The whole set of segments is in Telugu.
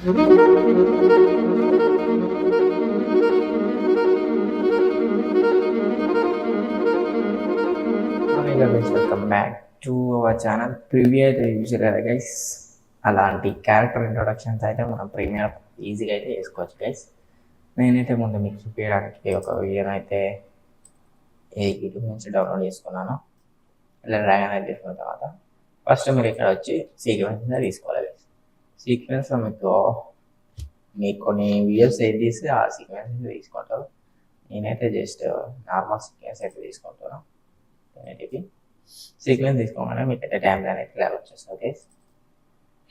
Welcome back to our channel. Previous చూసారు కదా గైస్, అలాంటి క్యారెక్టర్ ఇంట్రొడక్షన్స్ అయితే మనం ప్రీమియర్ ఈజీగా అయితే చేసుకోవచ్చు గైస్. నేనైతే ముందు మీకు చూపించడానికి ఒక వీడియోని అయితే యూట్యూబ్ నుంచి డౌన్లోడ్ చేసుకున్నాను. ఇలా డ్రాగన్ అయితే తీసుకున్న తర్వాత ఫస్ట్ మీరు ఇక్కడ వచ్చి సీక్వెన్స్ తీసుకోవాలి గైస్. సీక్వెన్స్ మీకు కొన్ని వీడియోస్ అయితే తీసి ఆ సీక్వెన్స్ తీసుకుంటారు. నేనైతే జస్ట్ నార్మల్ సీక్వెన్స్ అయితే తీసుకుంటాను. నేనైతే సీక్వెన్స్ తీసుకోగానే మీకు అయితే టైం లైన్ అయితే ఇలా వచ్చేస్తుంది గైస్.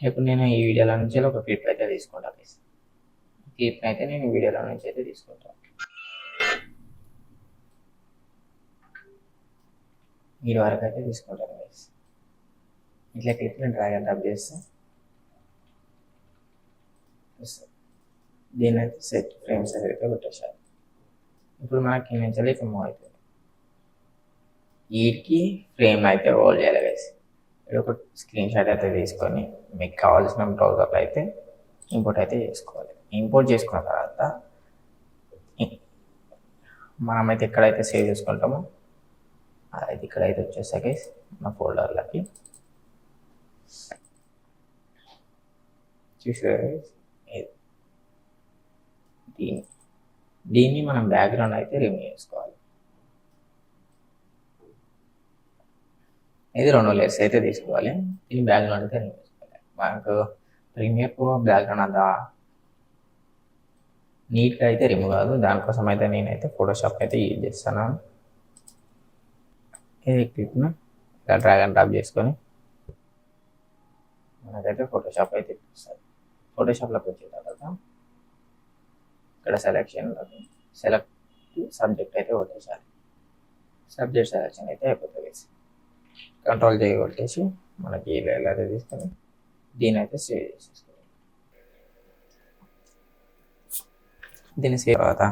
ఇప్పుడు నేను ఈ వీడియోలో నుంచి ఒక క్లిప్ అయితే తీసుకుంటాను గైస్. క్లిప్ అయితే నేను వీడియోలో నుంచి అయితే తీసుకుంటాను. వీడియో వరకు అయితే తీసుకుంటాను గైస్. ఇట్లా క్లిప్ని డ్రాగ్ అండ్ డ్రాప్ చేస్తే దీని అయితే సెట్ ఫ్రేమ్స్ అయితే పెట్టేసారు. ఇప్పుడు మనకి నుంచి ఇక మూవ్ అవుతుంది. వీటికి ఫ్రేమ్ అయితే హోల్డ్ చేయాలి గైస్. ఇక్కడ ఒక స్క్రీన్ షాట్ అయితే తీసుకొని మీకు కావాల్సిన బ్రౌజర్లో అయితే ఇంపోర్ట్ అయితే చేసుకోవాలి. ఇంపోర్ట్ చేసుకున్న తర్వాత మనమైతే ఎక్కడైతే సేవ్ చేసుకుంటామో అదైతే ఇక్కడైతే వచ్చేస్తా గైస్ మన ఫోల్డర్లకి. చూసారు దీన్ని మనం బ్యాక్గ్రౌండ్ అయితే రిమూవ్ చేసుకోవాలి. ఇది 2 లేయర్స్ అయితే తీసుకోవాలి. దీని బ్యాక్గ్రౌండ్ అయితే రిమూవ్ చేసుకోవాలి. మనకు ప్రీమియర్ ప్రో బ్యాక్గ్రౌండ్ అంతా నీట్గా అయితే రిమూవ్ కాదు. దానికోసం అయితే నేనైతే ఫోటోషాప్ అయితే యూజ్ చేస్తాను. ఇది క్లిప్ను ఇలా డ్రాగ్ అండ్ డ్రాప్ చేసుకొని మనకైతే ఫోటోషాప్ అయితే ఇస్తుంది. ఫోటోషాప్లోకి వచ్చిన తర్వాత ఇక్కడ సెలెక్ట్ సబ్జెక్ట్ అయితే కొట్టేసాలి. సబ్జెక్ట్ సెలెక్షన్ అయితే అయిపోతుంది. కంట్రోల్ చేయి కొట్టేసి మనకి ఇలా అయితే తీసుకొని దీని అయితే సేవ్ చేసేసుకోవాలి. దీన్ని సేవ్ తర్వాత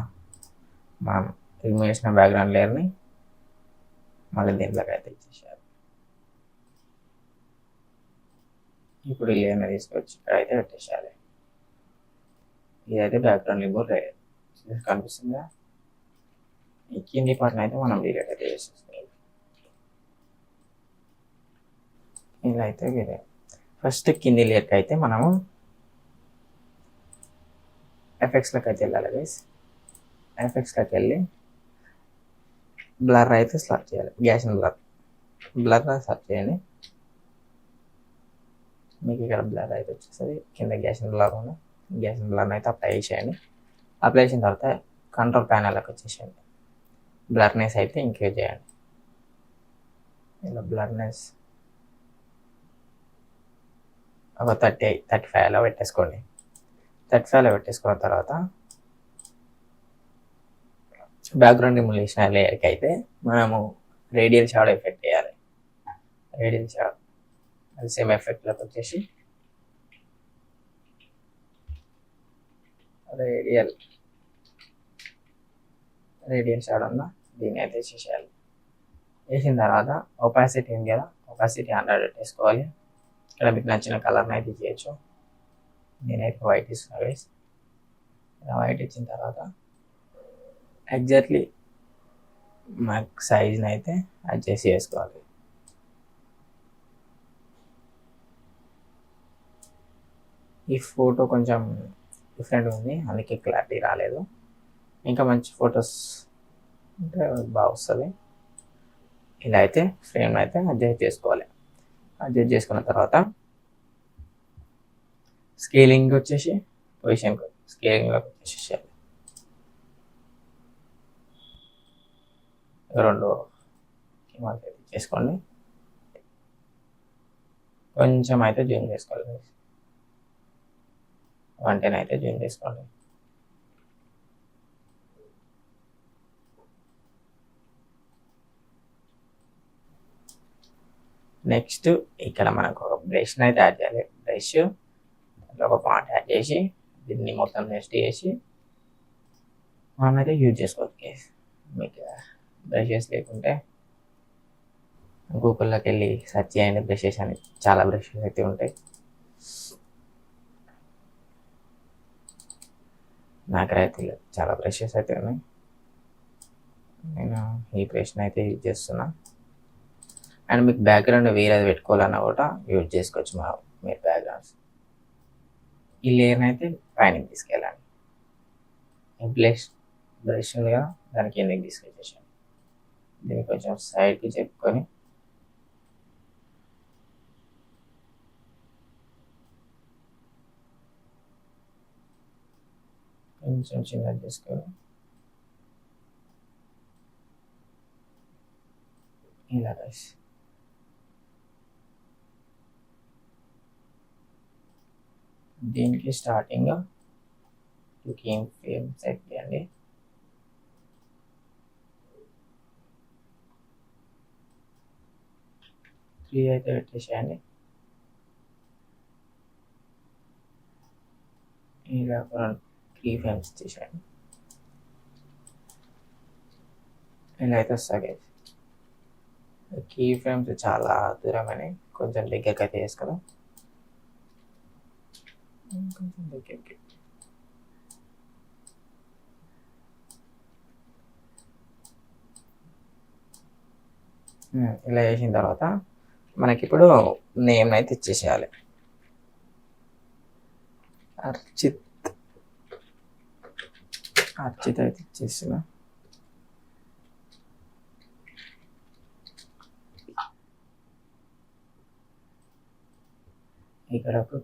మనం రిమూవ్ చేసిన బ్యాక్గ్రౌండ్ లేయర్ని మళ్ళీ దీంట్లోకి అయితే ఇచ్చేసేయాలి. ఇప్పుడు ఈ లేయర్ని తీసుకొచ్చి ఇక్కడ అయితే పెట్టేసేయాలి. ఇదైతే బ్యాక్గ్రౌండ్ రిమూవ్ లేయర్ కనిపిస్తుందా? ఈ కింది పార్ట్ని అయితే మనం డిలీట్ అయితే చేసేసుకోవాలి. ఇలా అయితే వేరే ఫస్ట్ కింది లేయర్కి అయితే మనము ఎఫెక్ట్స్లోకి అయితే వెళ్ళాలి గైస్. ఎఫెక్ట్స్లోకి వెళ్ళి బ్లర్ అయితే సెలెక్ట్ చేయాలి. గ్యాషన్ బ్లర్ సెలెక్ట్ చేయండి. మీకు ఇక్కడ బ్లర్ అయితే వచ్చేస్తుంది. కింద గ్యాషన్ బ్లర్ ఉంది. గ్యాషన్ బ్లర్ని అయితే అప్లై చేసేయండి. అప్లై చేసిన తర్వాత కంట్రోల్ ప్యానల్లోకి వచ్చేసేయండి. బ్లర్నెస్ అయితే ఇంక్రీజ్ చేయండి. ఇలా బ్లర్నెస్ ఒక 35లో పెట్టేసుకోండి. 35లో పెట్టేసుకున్న తర్వాత బ్యాక్గ్రౌండ్ రిమూవ్ చేసిన లేయర్కి అయితే మనము రేడియల్ షాడో ఎఫెక్ట్ వేయాలి. రేడియల్ షాడో అది సేమ్ ఎఫెక్ట్లోకి వచ్చేసి రేడియల్ షాడో ఉన్న దీన్ని అయితే చేసేయాలి. వేసిన తర్వాత ఒపాసిటీ ఉంది కదా, ఒపాసిటీ 100 పెట్టేసుకోవాలి. ఇక్కడ మీకు నచ్చిన కలర్ని అయితే చేయొచ్చు. నేనైతే వైట్ ఇస్తున్నా గైస్. వైట్ ఇచ్చిన తర్వాత ఎగ్జాక్ట్లీ మాకు సైజ్ని అయితే అడ్జస్ట్ చేసుకోవాలి. ఈ ఫోటో కొంచెం డిఫరెంట్ ఉంది, అందుకే క్లారిటీ రాలేదు. ఇంకా మంచి ఫొటోస్ అంటే బాగా వస్తుంది. ఇలా అయితే ఫ్రేమ్ అయితే అడ్జస్ట్ చేసుకోవాలి. అడ్జస్ట్ చేసుకున్న తర్వాత స్కేలింగ్ వచ్చేసి పొజిషన్ స్కేలింగ్లోకి వచ్చేసేయాలి. 2 అయితే చేసుకోండి. కొంచెం అయితే జూమ్ చేసుకోవాలి. 110 అయితే జూమ్ చేసుకోండి. నెక్స్ట్ ఇక్కడ మనకు ఒక బ్రష్ని అయితే యాడ్ చేయాలి. బ్రష్ ఒక పాయింట్ యాడ్ చేసి దీన్ని మొత్తం నెక్స్ట్ చేసి మనమైతే యూజ్ చేసుకోవచ్చు. మీకు బ్రషెస్ లేకుంటే గూగుల్లోకి వెళ్ళి సెర్చ్ చేయండి బ్రషెస్ అని, చాలా బ్రషెస్ అయితే ఉంటాయి. నాకైతే చాలా బ్రషెస్ అయితే ఉన్నాయి. నేను ఈ బ్రష్ని అయితే యూజ్ చేస్తున్నా. అండ్ మీకు బ్యాక్గ్రౌండ్ వేరేది పెట్టుకోవాలన్నా కూడా యూజ్ చేసుకోవచ్చు మీరు బ్యాక్గ్రౌండ్స్. ఈ లేయర్ని అయితే పైనకి తీసుకెళ్ళండి. బ్రష్ ఉంది కదా, దానికి కిందకి తీసుకొచ్చేసాను. దీన్ని కొంచెం సైడ్కి చెప్పుకొని కొంచెం చిన్నది తీసుకొని ఇలా గైస్. దీనికి స్టార్టింగ్ 2 కీమ్ ఫ్రేమ్ సెట్ చేయండి. త్రీ అయితే పెట్టేసేయండి. ఇలా 3 ఫ్రేమ్స్ ఇచ్చేసేయండి. ఇలా అయితే వస్తాయి. కీ ఫ్రేమ్స్ చాలా దూరమని కొంచెం దగ్గరికి అయితే వేసుకున్నాం. కొంచెం దగ్గరికి ఇలా వేసిన తర్వాత మనకి ఇప్పుడు నేమ్ అయితే ఇచ్చేసేయాలి. అర్చిత్ అయితే ఇచ్చేసిన. ఇక్కడ ఒక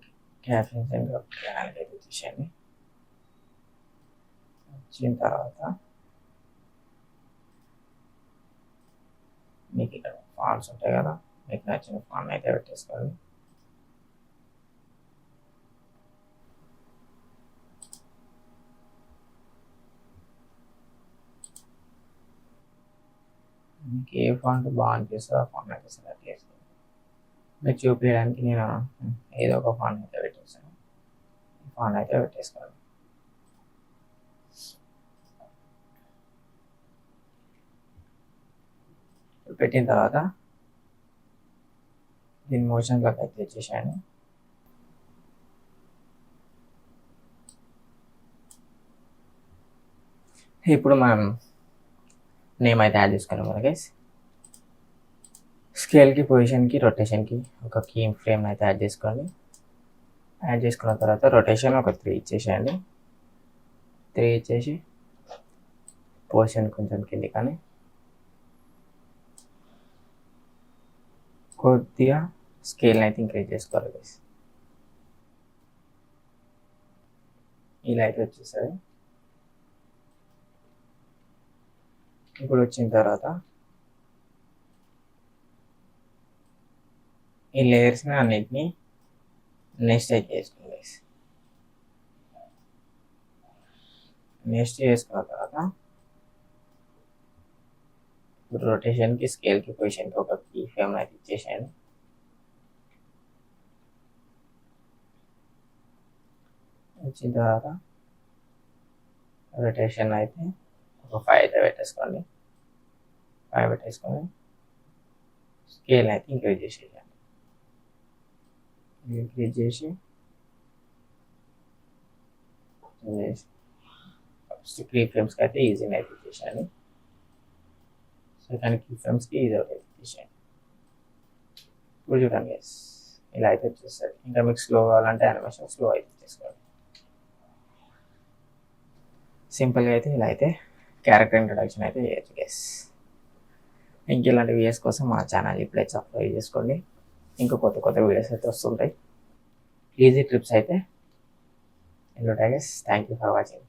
క్యాఫిన్ సెంటర్ ఛానల్ అయితే ఇచ్చేసేయండి. వచ్చిన తర్వాత మీకు ఇక్కడ ఫాంట్స్ ఉంటాయి కదా, మీకు నచ్చిన ఫాంట్ అయితే పెట్టేసుకోండి. మీకు ఏ ఫాంట్ బాగా అనిపిస్తుందో ఆ ఫాంట్ అయితే సెలెక్ట్ చేసుకోండి. మీకు చూపించడానికి నేను ఏదో ఒక ఫాంట్ అయితే పెట్టేస్తాను. ఫాంట్ అయితే పెట్టేసుకోండి. పెట్టిన తర్వాత దీని మోషన్లోకి అయితే తెచ్చేసాను. ఇప్పుడు మనం నేమ్ అయితే యాడ్ చేసుకున్నాం కదా గైస్. స్కేల్కి, పొజిషన్కి, రొటేషన్కి ఒక కీ ఫ్రేమ్ అయితే యాడ్ చేసుకోండి. యాడ్ చేసుకున్న తర్వాత రొటేషన్ ఒక 3 ఇచ్చేసేయండి. 3 ఇచ్చేసి పొజిషన్ కొంచెం కింది కానీ కొద్దిగా స్కేల్ని అయితే ఇంక్రీజ్ చేసుకోవాలి గైస్. ఇలా అయితే వచ్చేసరి. ఇప్పుడు వచ్చిన తర్వాత ఈ లేయర్స్ని అన్నిటినీ నెక్స్ట్ అయితే చేసుకోండి గైస్. నెక్స్ట్ చేసుకున్న తర్వాత ఇప్పుడు రొటేషన్కి, స్కేల్కి, పొజిషన్కి ఒక కీ ఫ్రేమ్ అయితే ఇచ్చేసాను. వచ్చిన తర్వాత రొటేషన్ అయితే ఒక 5 అయితే పెట్టేసుకోండి. 5 పెట్టేసుకొని స్కేల్ అయితే ఇంక్రీజ్ చేసేయండి. ఇంక్రీజ్ చేసి ఫస్ట్ 3 ఫ్రేమ్స్కి అయితే ఈజీని అయితే ఇచ్చేసాను. సెకండ్ కీ ఫ్రేమ్స్కి ఈజీ అవుట్ అయితే ఇచ్చేసాను. ఇప్పుడు చూడండి గైస్, ఇలా అయితే వచ్చేస్తుంది. ఇంకా మీకు స్లో కావాలంటే యానిమేషన్ స్లో అయితే చేసుకోండి. సింపుల్గా అయితే ఇలా అయితే క్యారెక్టర్ ఇంట్రొడక్షన్ అయితే చేయొచ్చు గైస్. ఇంకెలాంటి వీడియోస్ కోసం మా ఛానల్ ఇప్పుడైతే సబ్స్క్రైబ్ చేసుకోండి. ఇంకా కొత్త వీడియోస్ అయితే వస్తుంటాయి. ఈజీ ట్రిప్స్ అయితే ఉంటాయి guys. Thank you for watching.